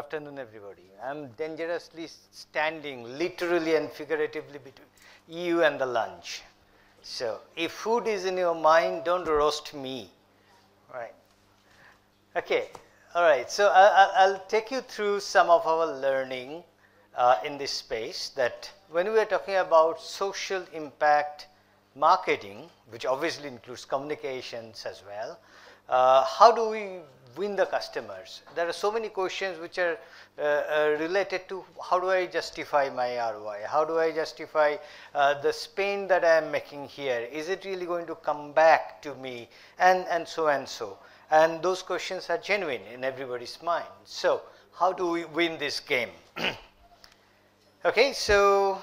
afternoon, everybody. I'm dangerously standing literally and figuratively between you and the lunch. So if food is in your mind, don't roast me. Right. Okay. All right. So I'll take you through some of our learning in this space, that when we are talking about social impact marketing, which obviously includes communications as well, how do we win the customers? There are so many questions which are related to how do I justify my ROI? How do I justify the spend that I am making here? Is it really going to come back to me? And so and so. And those questions are genuine in everybody's mind. So how do we win this game? Okay, so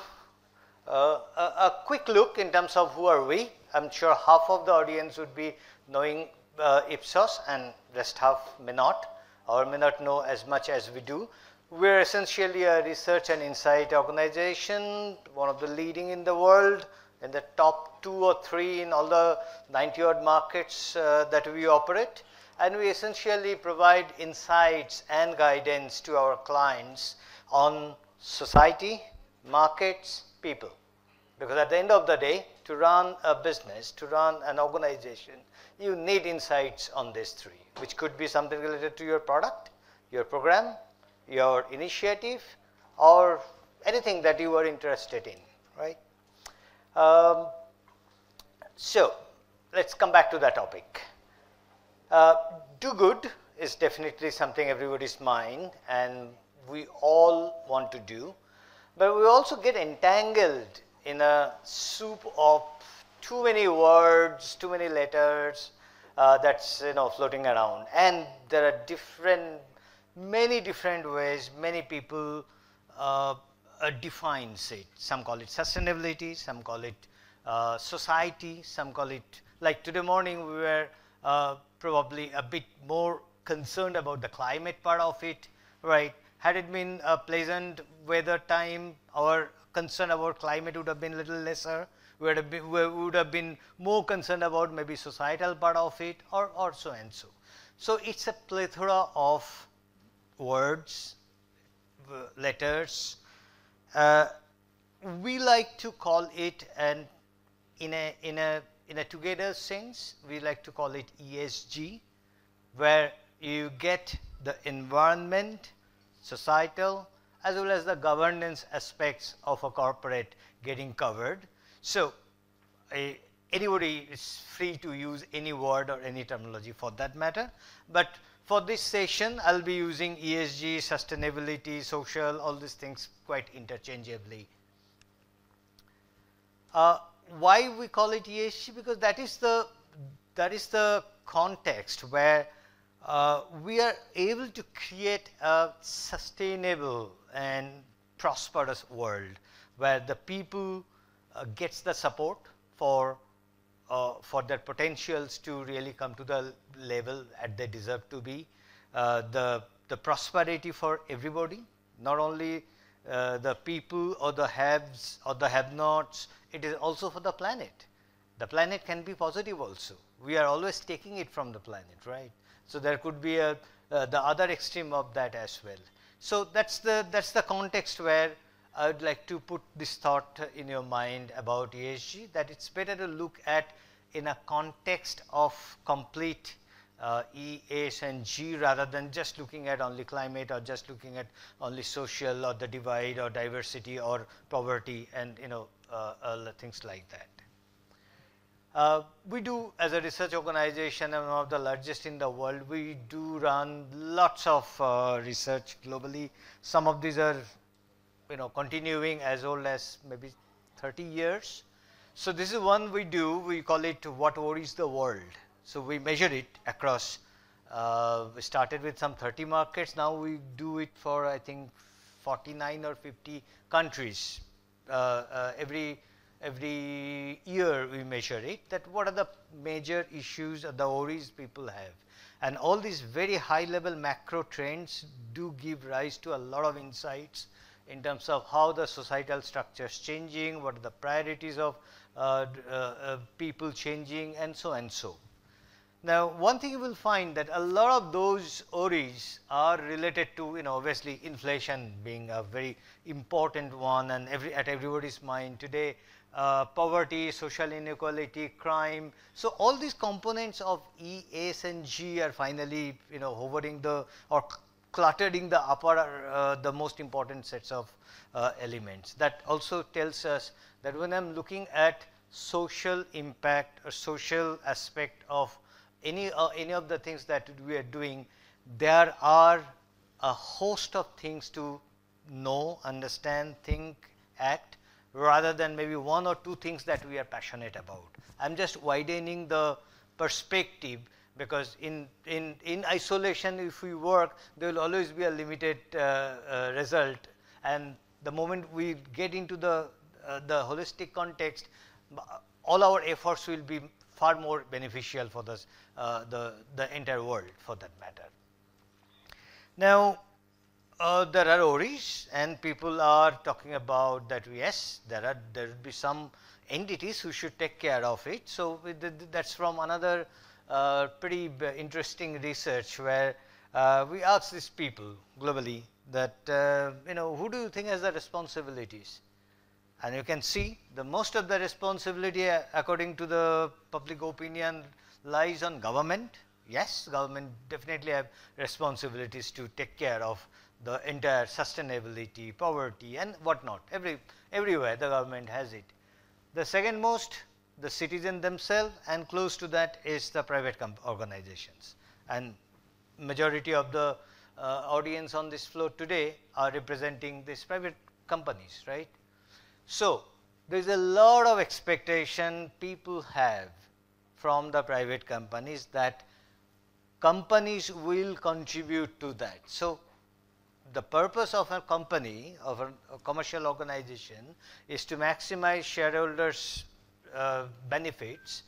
a quick look in terms of who are we. I'm sure half of the audience would be knowing Ipsos, and rest half may not, or may not know as much as we do. We're essentially a research and insight organization, one of the leading in the world, in the top 2 or 3 in all the 90-odd markets that we operate. And we essentially provide insights and guidance to our clients on society, markets, people. Because at the end of the day, to run a business, to run an organization, you need insights on these 3, which could be something related to your product, your program, your initiative, or anything that you are interested in, right? So let's come back to that topic. Do good is definitely something everybody's mind, and we all want to do, but we also get entangled in a soup of too many words, too many letters that's floating around, and there are many different ways many people defines it. Some call it sustainability, some call it society, some call it, like today morning we were probably a bit more concerned about the climate part of it, right? Had it been a pleasant weather time, our concern about climate would have been a little lesser. We would have been more concerned about maybe societal part of it, or so and so. So it's a plethora of words, letters. We like to call it, and in a together sense, we like to call it ESG, where you get the environment, societal, as well as the governance aspects of a corporate getting covered. So anybody is free to use any word or any terminology for that matter. But for this session, I'll be using ESG, sustainability, social, all these things quite interchangeably. Why we call it ESG? Because that is the context where we are able to create a sustainable and prosperous world where the people gets the support for their potentials to really come to the level that they deserve to be. The prosperity for everybody, not only the people or the haves or the have-nots, it is also for the planet. The planet can be positive also. We are always taking it from the planet, right? So there could be the other extreme of that as well. So that's the context where I would like to put this thought in your mind about ESG, that it's better to look at in a context of complete E, S and G, rather than just looking at only climate, or just looking at only social, or the divide, or diversity, or poverty, and things like that. We do, as a research organization and one of the largest in the world, we do run lots of research globally. Some of these are continuing as old as maybe 30 years. So this is one we do, we call it What Worries the World. So we measure it across, we started with some 30 markets, now we do it for I think 49 or 50 countries. Every year we measure it, that what are the major issues or the worries people have. And all these very high level macro trends do give rise to a lot of insights in terms of how the societal structure is changing, what are the priorities of people changing, and so and so. Now, one thing you will find that a lot of those worries are related to, obviously inflation being a very important one and at everybody's mind today, poverty, social inequality, crime. So all these components of E, S and G are finally, hovering or cluttering the most important sets of elements. That also tells us that when I'm looking at social impact or social aspect of any of the things that we are doing, there are a host of things to know, understand, think, act, rather than maybe one or two things that we are passionate about. I'm just widening the perspective, because in isolation, if we work, there will always be a limited result, and the moment we get into the holistic context, all our efforts will be far more beneficial for the entire world, for that matter. Now, there are worries, and people are talking about that. Yes, there will be some entities who should take care of it. So that's from another pretty interesting research where we asked these people globally that who do you think has the responsibilities? And you can see the most of the responsibility, according to the public opinion, lies on government. Yes, government definitely have responsibilities to take care of the entire sustainability, poverty and whatnot. Everywhere the government has it. The second most, the citizen themselves, and close to that is the private organizations. And majority of the audience on this floor today are representing these private companies, right? So, there is a lot of expectation people have from the private companies that companies will contribute to that. So, the purpose of a company, of a commercial organization, is to maximize shareholders' benefits.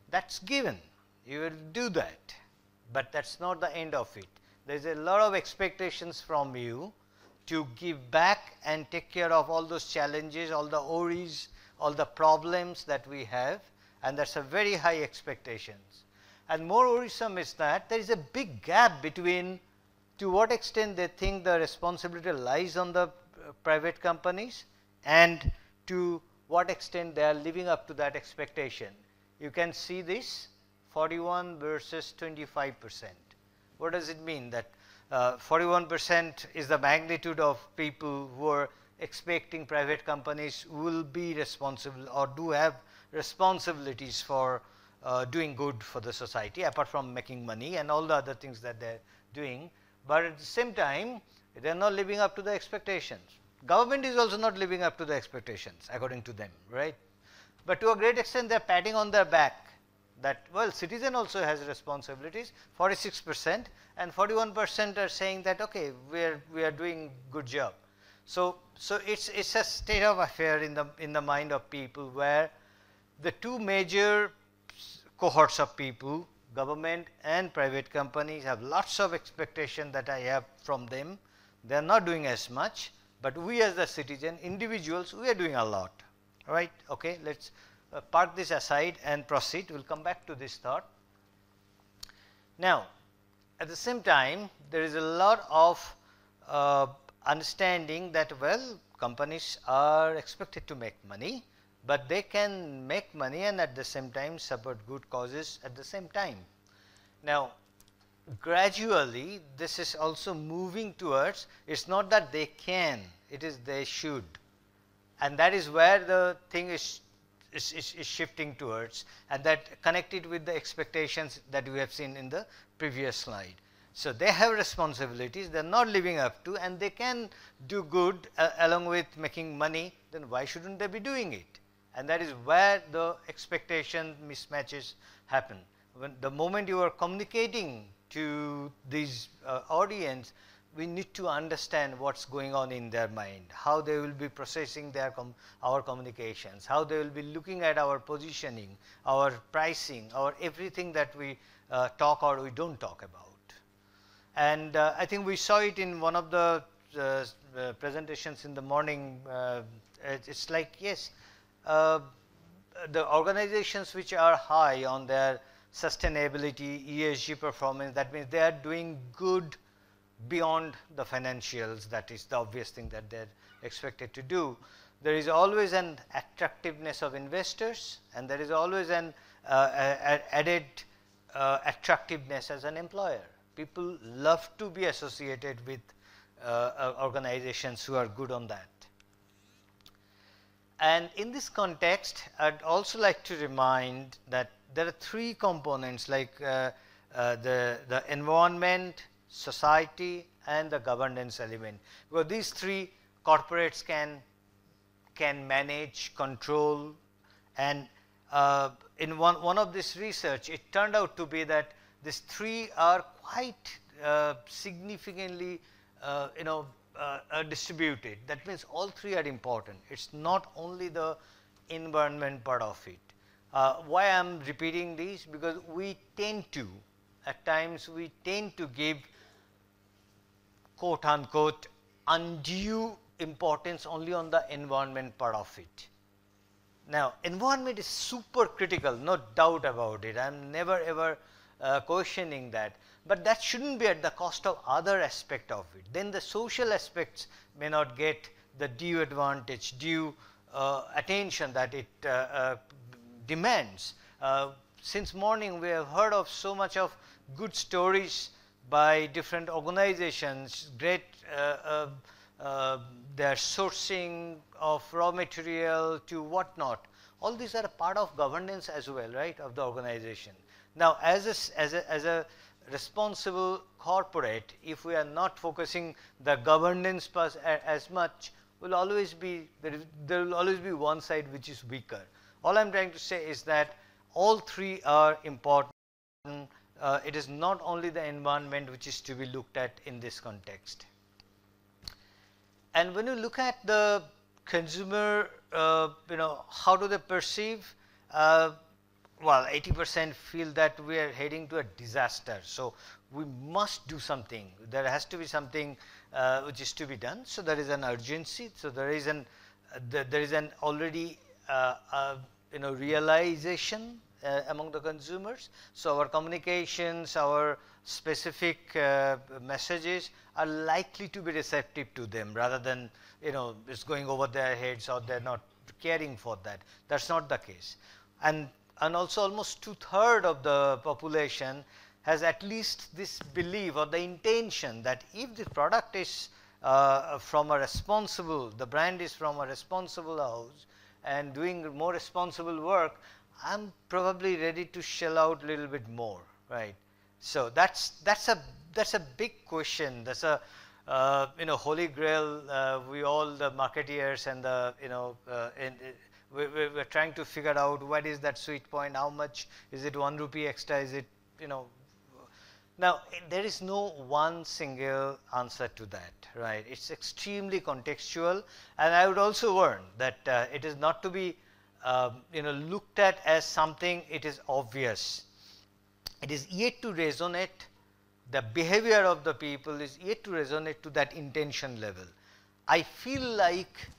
That's given. You will do that. But that's not the end of it. There is a lot of expectations from you to give back and take care of all those challenges, all the worries, all the problems that we have, and that's a very high expectations. And more worrisome is that there is a big gap between to what extent they think the responsibility lies on the private companies and to what extent they are living up to that expectation. You can see this 41 versus 25%. What does it mean? That 41% is the magnitude of people who are expecting private companies will be responsible or do have responsibilities for doing good for the society, apart from making money and all the other things that they're doing. But at the same time, they're not living up to the expectations. Government is also not living up to the expectations, according to them, right? But to a great extent, they're patting on their back that, well, citizen also has responsibilities, 46%, and 41% are saying that, okay, we are doing good job. So it's a state of affair in the mind of people where the two major cohorts of people, government and private companies, have lots of expectation that I have from them. They are not doing as much, but we as the citizen, individuals, we are doing a lot, right? Okay, let's park this aside and proceed. We'll come back to this thought. Now, at the same time, there is a lot of understanding that, well, companies are expected to make money, but they can make money and at the same time support good causes at the same time. Now, gradually, this is also moving towards, it's not that they can, it is they should. And that is where the thing is shifting towards, and that connected with the expectations that we have seen in the previous slide. So they have responsibilities they are not living up to, and they can do good along with making money, then why shouldn't they be doing it? And that is where the expectation mismatches happen. When the moment you are communicating to these audience, we need to understand what's going on in their mind, how they will be processing our communications, how they will be looking at our positioning, our pricing, our everything that we talk or we don't talk about. And I think we saw it in one of the presentations in the morning. It's like, yes, the organizations which are high on their sustainability, ESG performance. That means they are doing good beyond the financials. That is the obvious thing that they're expected to do. There is always an attractiveness of investors, and there is always an added attractiveness as an employer. People love to be associated with organizations who are good on that. And in this context, I'd also like to remind that there are three components, like the environment, society, and the governance element. Because these three corporates can manage, control, and in one of this research, it turned out to be that these three are quite significantly distributed. That means all three are important. It's not only the environment part of it. Why I'm repeating these? Because we tend to, at times we tend to give quote unquote undue importance only on the environment part of it. Now, environment is super critical, no doubt about it. I'm never ever questioning that. But that shouldn't be at the cost of other aspect of it. Then the social aspects may not get the due advantage, due attention that it demands. Since morning we have heard of so much of good stories by different organizations, great their sourcing of raw material to whatnot. All these are a part of governance as well, right, of the organization. Now, as a responsible corporate, if we are not focusing the governance as much, will always be there will always be one side which is weaker. All I'm trying to say is that all three are important. It is not only the environment which is to be looked at in this context. And when you look at the consumer, how do they perceive? Well, 80% feel that we are heading to a disaster. So we must do something. There has to be something which is to be done. So there is an urgency. So there is an already realization among the consumers. So our communications, our specific messages are likely to be receptive to them, rather than it's going over their heads or they're not caring for that. That's not the case. And also almost 2/3 of the population has at least this belief or the intention that if the product is from a responsible, the brand is from a responsible house and doing more responsible work, I'm probably ready to shell out a little bit more, right? So that's a big question. That's a holy grail. We all, the marketeers and the we're trying to figure out what is that sweet point, how much is it, 1 rupee extra, is it, Now, there is no one single answer to that, right? It's extremely contextual, and I would also warn that it is not to be, looked at as something it is obvious. It is yet to resonate. The behavior of the people is yet to resonate to that intention level. I feel like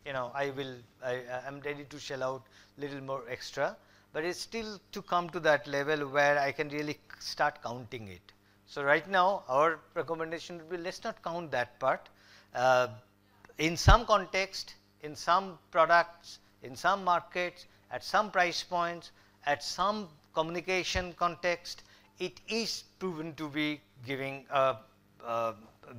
I'm ready to shell out little more extra, but it's still to come to that level where I can really start counting it. So right now, our recommendation would be, let's not count that part. In some context, in some products, in some markets, at some price points, at some communication context, it is proven to be giving a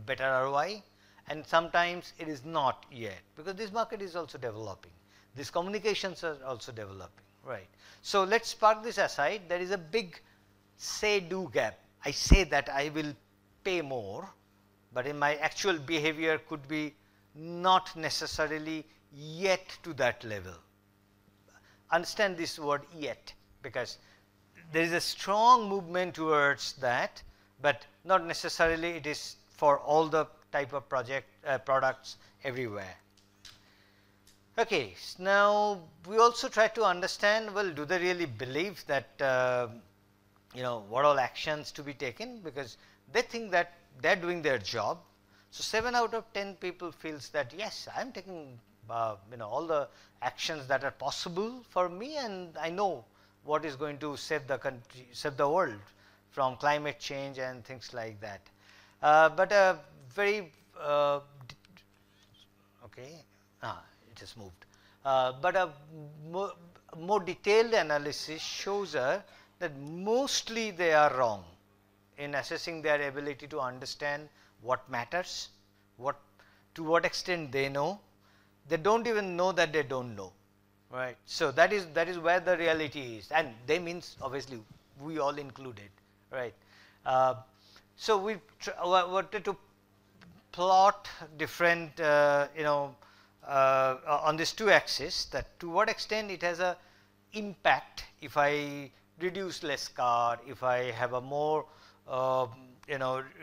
better ROI. And sometimes it is not yet, because this market is also developing. These communications are also developing, right? So let's park this aside. There is a big say-do gap. I say that I will pay more, but in my actual behavior could be not necessarily yet to that level. Understand this word yet, because there is a strong movement towards that, but not necessarily it is for all the type of products everywhere. Okay, now we also try to understand, well, do they really believe that what all actions to be taken, because they think that they're doing their job. So 7 out of 10 people feels that, yes, I'm taking all the actions that are possible for me, and I know what is going to save the country, save the world from climate change and things like that. But a very okay, it has moved. But a more detailed analysis shows her that mostly they are wrong in assessing their ability to understand what matters, to what extent they know. They don't even know that they don't know, right? So that is where the reality is, and they means obviously we all included, right? So we wanted to plot different, on these two axes, that to what extent it has a impact if I reduce less car, if I have a more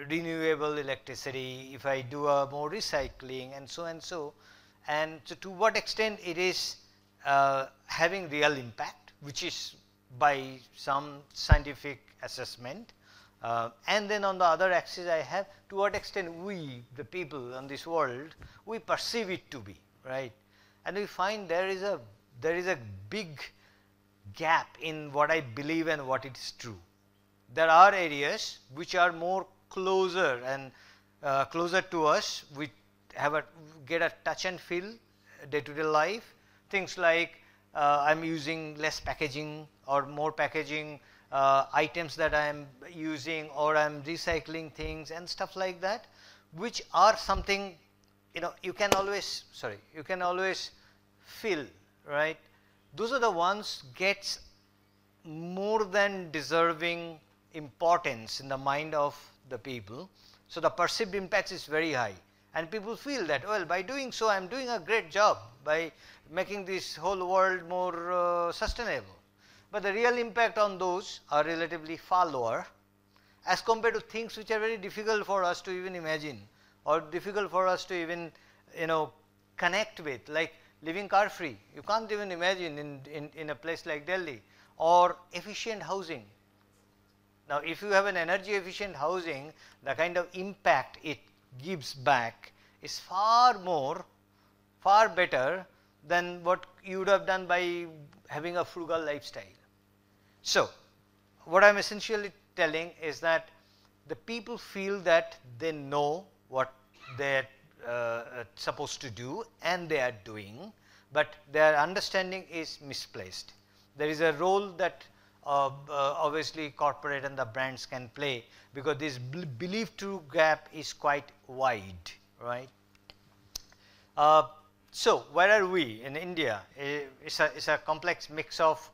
renewable electricity, if I do a more recycling, and so and so. And so to what extent it is having real impact, which is by some scientific assessment. And then on the other axis I have to what extent we, the people on this world, we perceive it to be, right? And we find there is a big gap in what I believe and what is true. There are areas which are more closer and closer to us. We get a touch and feel day-to-day life. Things like I'm using less packaging or more packaging, items that I'm using, or I'm recycling things and stuff like that, which are something you can always feel, right? Those are the ones gets more than deserving importance in the mind of the people. So the perceived impact is very high, and people feel that, well, by doing so I'm doing a great job by making this whole world more sustainable. But the real impact on those are relatively far lower as compared to things which are very difficult for us to even imagine, or difficult for us to even connect with, like living car free. You can't even imagine in a place like Delhi. Or efficient housing. Now if you have an energy efficient housing, the kind of impact it gives back is far better than what you would have done by having a frugal lifestyle. So what I'm essentially telling is that the people feel that they know what they're supposed to do and they are doing, but their understanding is misplaced. There is a role that obviously corporate and the brands can play, because this belief true gap is quite wide, right? So where are we in India? It's a complex mix of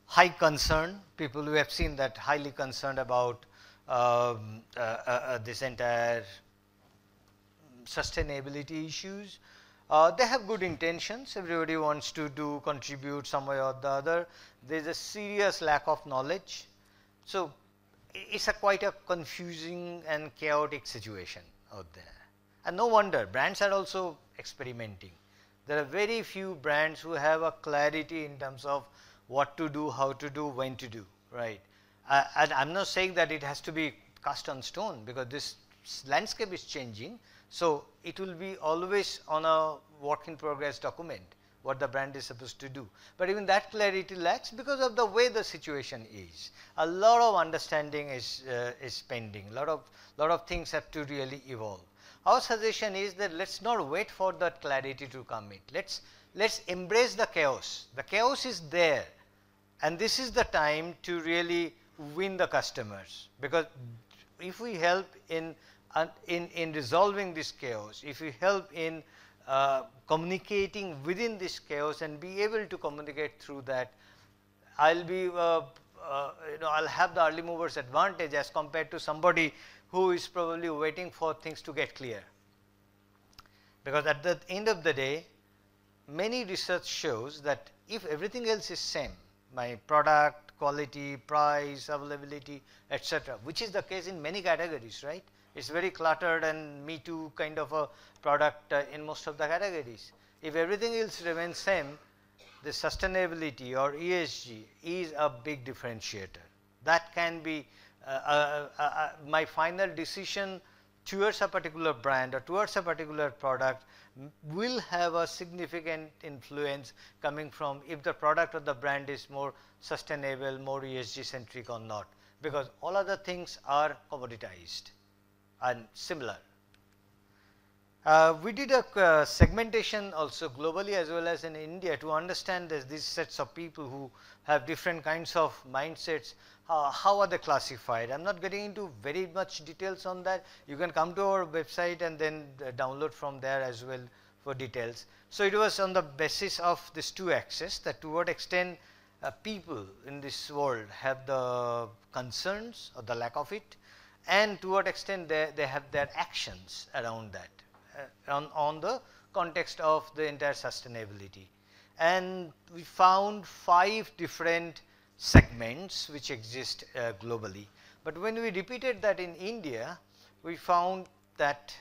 high concern, people who have seen that highly concerned about this entire sustainability issues. They have good intentions. Everybody wants to contribute some way or the other. There is a serious lack of knowledge. So it's quite a confusing and chaotic situation out there. And no wonder, brands are also experimenting. There are very few brands who have a clarity in terms of what to do, how to do, when to do, right? And I'm not saying that it has to be cast on stone, because this landscape is changing. So it will be always on a work in progress document what the brand is supposed to do. But even that clarity lacks because of the way the situation is. A lot of understanding is pending. A lot of things have to really evolve. Our suggestion is that let's not wait for that clarity to come in. Let's embrace the chaos. The chaos is there, and this is the time to really win the customers, because if we help in resolving this chaos, if we help in communicating within this chaos and be able to communicate through that, I'll be I'll have the early movers advantage as compared to somebody who is probably waiting for things to get clear. Because at the end of the day, many research shows that if everything else is same, my product, quality, price, availability, etc., which is the case in many categories, right? It's very cluttered and me too kind of a product in most of the categories. If everything else remains same, the sustainability or ESG is a big differentiator. That can be my final decision towards a particular brand or towards a particular product will have a significant influence coming from if the product or the brand is more sustainable, more ESG centric or not, because all other things are commoditized and similar. We did a segmentation also globally as well as in India to understand these sets of people who have different kinds of mindsets. How are they classified? I'm not getting into very much details on that. You can come to our website and then download from there as well for details. So it was on the basis of these two axes, that to what extent people in this world have the concerns or the lack of it, and to what extent they have their actions around that. On the context of the entire sustainability. And we found 5 different segments which exist globally. But when we repeated that in India, we found that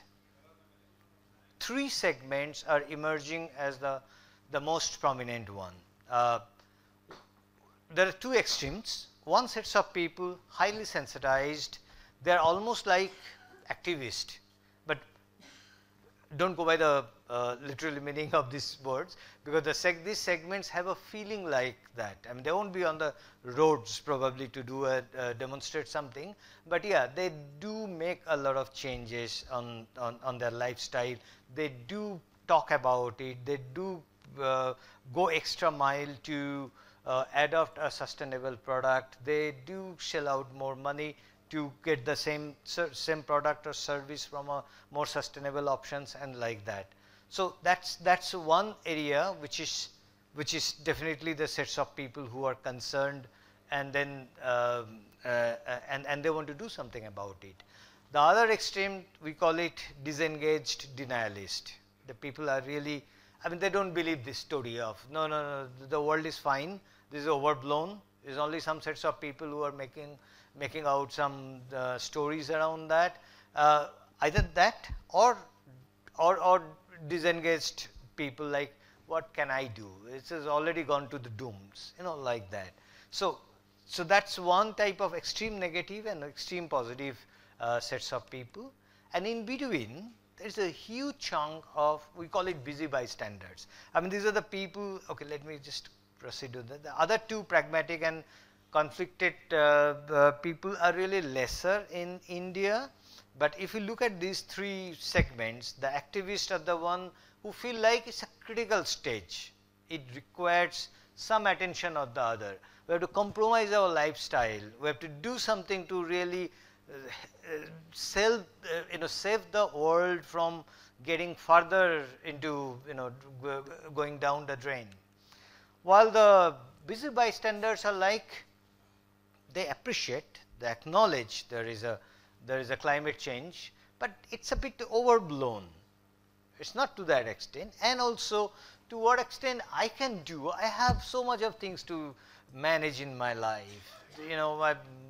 3 segments are emerging as the most prominent one. There are 2 extremes. One sets of people highly sensitized. They are almost like activists, but don't go by the literal meaning of these words, because these segments have a feeling like that. I mean, they won't be on the roads probably to do demonstrate something, but yeah, they do make a lot of changes on their lifestyle. They do talk about it. They do go extra mile to adopt a sustainable product. They do shell out more money to get the same product or service from a more sustainable options and like that. So that's one area which is definitely the sets of people who are concerned, and then and they want to do something about it. The other extreme, we call it disengaged denialist. The people are really, I mean, they don't believe this story of no, the world is fine, this is overblown. There's only some sets of people who are making out some stories around that. Either that or disengaged people like, what can I do? It has already gone to the dooms, like that. So that's one type of extreme negative and extreme positive sets of people. And in between, there's a huge chunk of, we call it busy bystanders. I mean, these are the people, okay, let me just proceed with that. The other 2, pragmatic and conflicted people, are really lesser in India. But if you look at these 3 segments, the activists are the one who feel like it's a critical stage. It requires some attention or the other. We have to compromise our lifestyle. We have to do something to really save the world from getting further into going down the drain. While the busy bystanders are like, they appreciate, they acknowledge there is a climate change, but it's a bit overblown. It's not to that extent. And also, to what extent I can do, I have so much of things to manage in my life,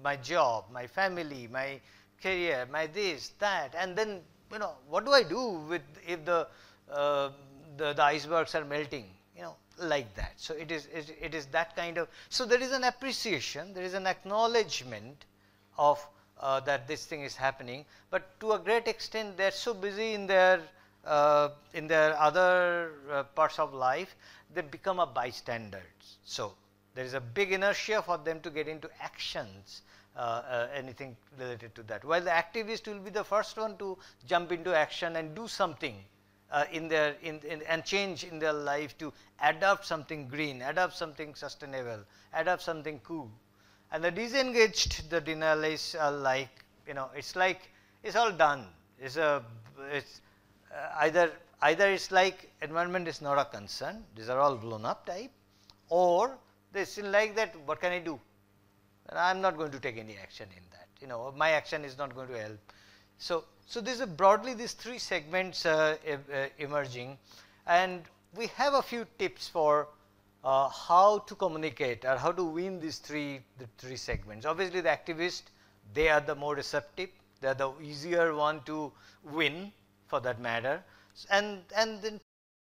my job, my family, my career, my this, that, and then what do I do with if the icebergs are melting, like that. So it is that kind of, so there is an appreciation, there is an acknowledgement of that this thing is happening, but to a great extent they are so busy in their other parts of life, they become a bystanders. So there is a big inertia for them to get into actions, anything related to that. While the activist will be the first one to jump into action and do something and change in their life to adopt something green, adopt something sustainable, adopt something cool. And the disengaged, the denialists are like, it's like it's all done. It's either it's like environment is not a concern, these are all blown up type, or they still like that, what can I do? And I'm not going to take any action in that. My action is not going to help. So these are broadly these 3 segments emerging, and we have a few tips for how to communicate or how to win these the 3 segments. Obviously, the activists, they are the more receptive, they are the easier one to win for that matter, and then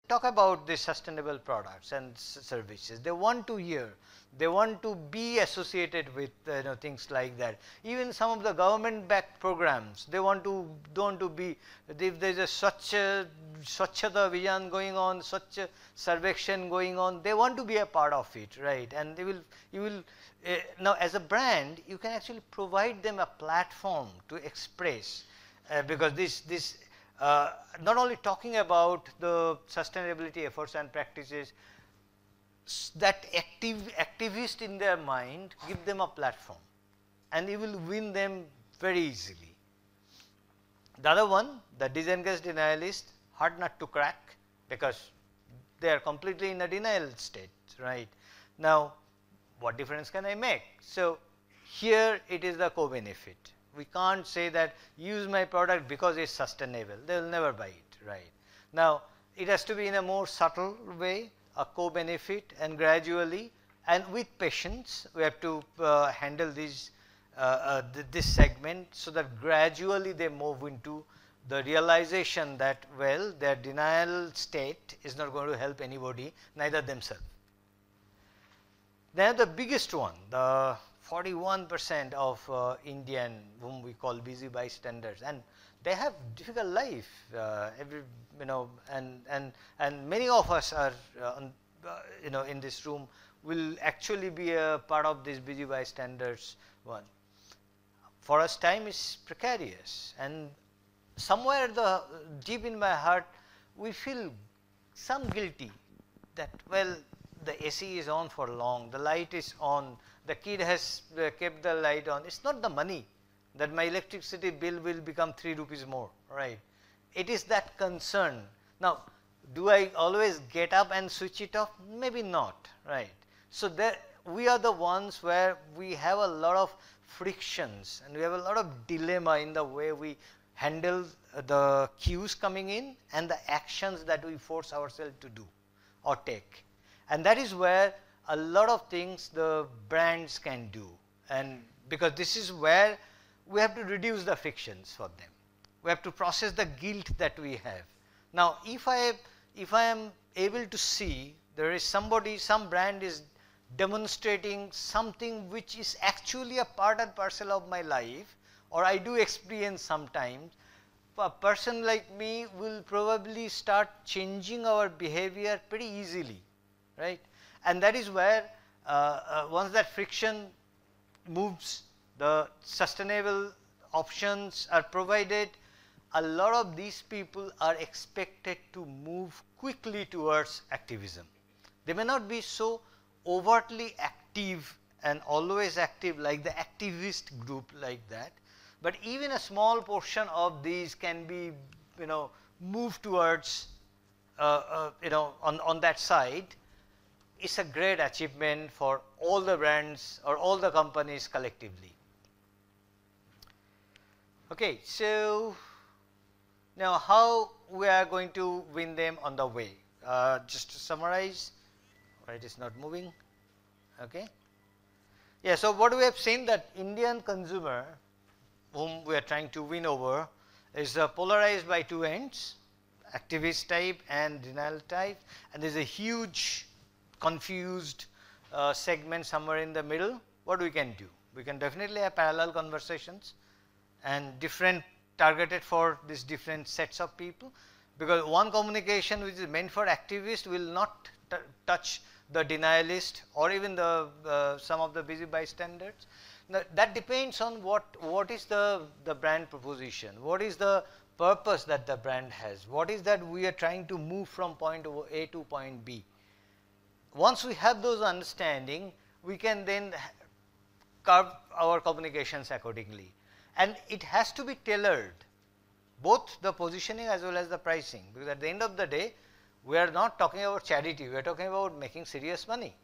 talk about the sustainable products and services. They want to hear. They want to be associated with things like that. Even some of the government-backed programs, they want to be. If there is a Swachhata Abhiyan going on, Swachh Sarvekshan going on, they want to be a part of it, right? And you will now as a brand, you can actually provide them a platform to express, because this. Not only talking about the sustainability efforts and practices, that activist in their mind, give them a platform and you will win them very easily. The other one, the disengaged denialist, hard nut to crack because they are completely in a denial state, right? Now, what difference can I make? So, here it is the co-benefit. We can't say that use my product because it's sustainable. They will never buy it, right? Now, it has to be in a more subtle way, a co-benefit, and gradually and with patience we have to handle this segment so that gradually they move into the realization that, well, their denial state is not going to help anybody, neither themselves. Then the biggest one, the 41% of Indian whom we call busy bystanders, and they have difficult life. And many of us are in this room will actually be a part of this busy bystanders one. For us, time is precarious, and somewhere deep in my heart, we feel some guilty that, well, the AC is on for long, the light is on, the kid has kept the light on. It's not the money that my electricity bill will become 3 rupees more, right? It is that concern. Now, do I always get up and switch it off? Maybe not, right? So there, we are the ones where we have a lot of frictions and we have a lot of dilemma in the way we handle the cues coming in and the actions that we force ourselves to do or take. And that is where a lot of things the brands can do, and because this is where we have to reduce the frictions for them. We have to process the guilt that we have. Now, if I am able to see there is somebody, some brand is demonstrating something which is actually a part and parcel of my life, or I do experience sometimes, a person like me will probably start changing our behavior pretty easily, right? And that is where once that friction moves, the sustainable options are provided, a lot of these people are expected to move quickly towards activism. They may not be so overtly active and always active like the activist group like that, but even a small portion of these can be, moved towards, on that side. It's a great achievement for all the brands or all the companies collectively. Okay, so now how we are going to win them on the way? Just to summarize, it is not moving. Okay. Yeah, so what we have seen that Indian consumer whom we are trying to win over is polarized by two ends, activist type and denial type, and there is a huge confused segment somewhere in the middle. What we can do? We can definitely have parallel conversations and different targeted for these different sets of people, because one communication which is meant for activists will not touch the denialist or even the some of the busy bystanders. That depends on what is the brand proposition, what is the purpose that the brand has, what is that we are trying to move from point A to point B. Once we have those understanding, we can then carve our communications accordingly. And it has to be tailored, both the positioning as well as the pricing, because at the end of the day, we are not talking about charity, we are talking about making serious money.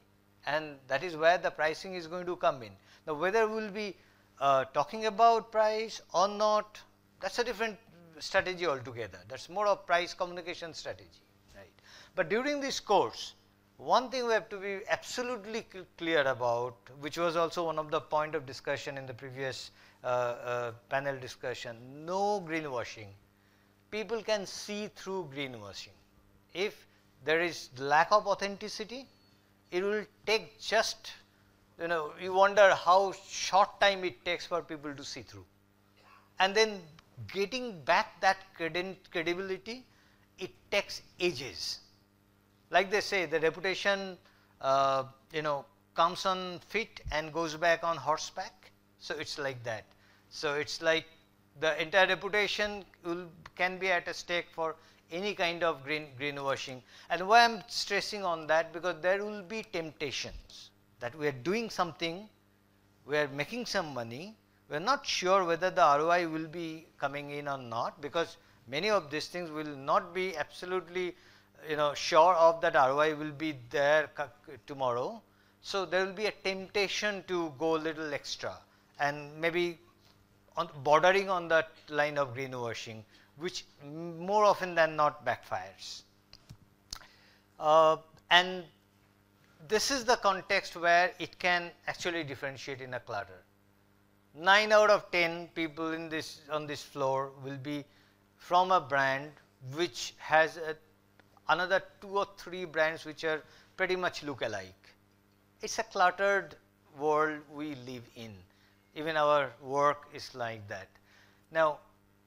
And that is where the pricing is going to come in. Now, whether we will be talking about price or not, that's a different strategy altogether. That's more of price communication strategy, right? But during this course, one thing we have to be absolutely clear about, which was also one of the point of discussion in the previous panel discussion, no greenwashing. People can see through greenwashing. If there is lack of authenticity, it will take just, you wonder how short time it takes for people to see through. And then getting back that credibility, it takes ages. Like they say, the reputation, comes on feet and goes back on horseback. So it's like that. So it's like the entire reputation can be at a stake for any kind of greenwashing. And why I'm stressing on that, because there will be temptations that we are doing something, we are making some money, we are not sure whether the ROI will be coming in or not, because many of these things will not be absolutely sure of that ROI will be there tomorrow. So there will be a temptation to go a little extra and maybe bordering on that line of greenwashing, which more often than not backfires. And this is the context where it can actually differentiate in a clutter. 9 out of 10 people on this floor will be from a brand which has another 2 or 3 brands which are pretty much look alike. It's a cluttered world we live in. Even our work is like that. Now,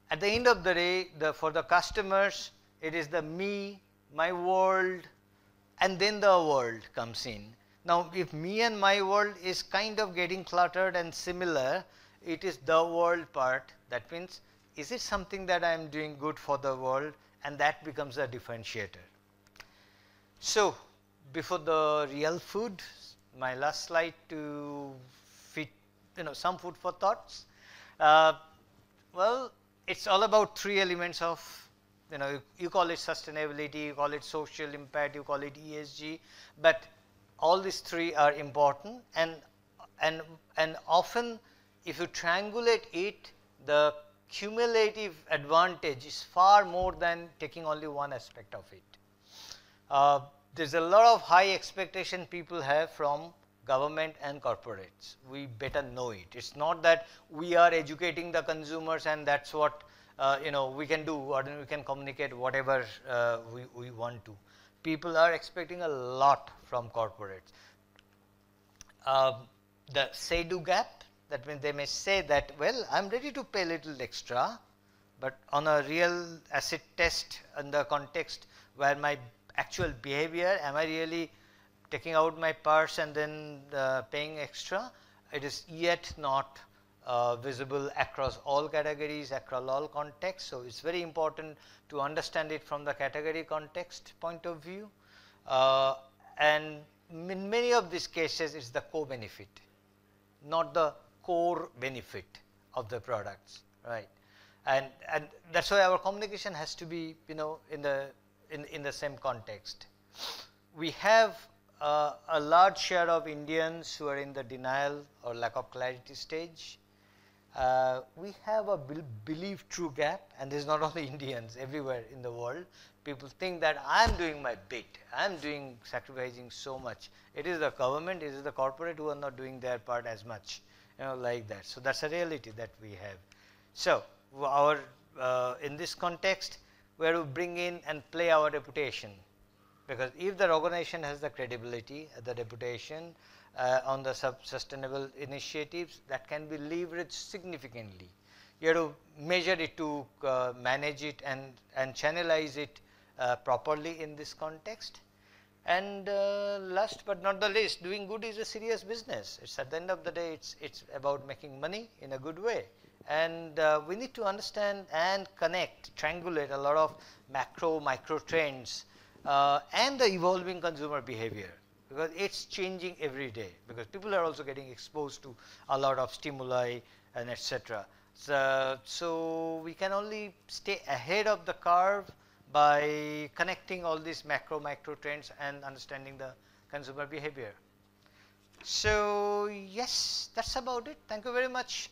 at the end of the day, for the customers, it is the me, my world, and then the world comes in. Now, if me and my world is kind of getting cluttered and similar, it is the world part. That means, is it something that I am doing good for the world? And that becomes a differentiator. So, before the real food, my last slide to fit, some food for thoughts. Well, it's all about 3 elements of, you call it sustainability, you call it social impact, you call it ESG, but all these 3 are important, and often if you triangulate it, the cumulative advantage is far more than taking only one aspect of it. There's a lot of high expectation people have from government and corporates. We better know it. It's not that we are educating the consumers and that's what we can do, or we can communicate whatever we want to. People are expecting a lot from corporates. The say-do gap, that means they may say that, well, I'm ready to pay a little extra, but on a real acid test in the context where my actual behavior, am I really taking out my purse and then paying extra? It is yet not visible across all categories, across all contexts. So it's very important to understand it from the category context point of view. And in many of these cases, it's the co-benefit, not the core benefit of the products, right? And that's why our communication has to be, in the same context. We have a large share of Indians who are in the denial or lack of clarity stage. We have a believe true gap, and this is not only Indians, everywhere in the world. People think that I'm doing my bit, I'm sacrificing so much. It is the government, it is the corporate who are not doing their part as much, like that. So that's a reality that we have. So in this context, we have to bring in and play our reputation, because if the organization has the credibility, the reputation on the sustainable initiatives, that can be leveraged significantly. You have to measure it, to manage it and channelize it properly in this context. And last but not the least, doing good is a serious business. It's at the end of the day, it's about making money in a good way. And we need to understand and connect, triangulate a lot of micro trends and the evolving consumer behavior, because it's changing every day, because people are also getting exposed to a lot of stimuli and etc. So we can only stay ahead of the curve by connecting all these micro trends and understanding the consumer behavior. So yes, that's about it. Thank you very much.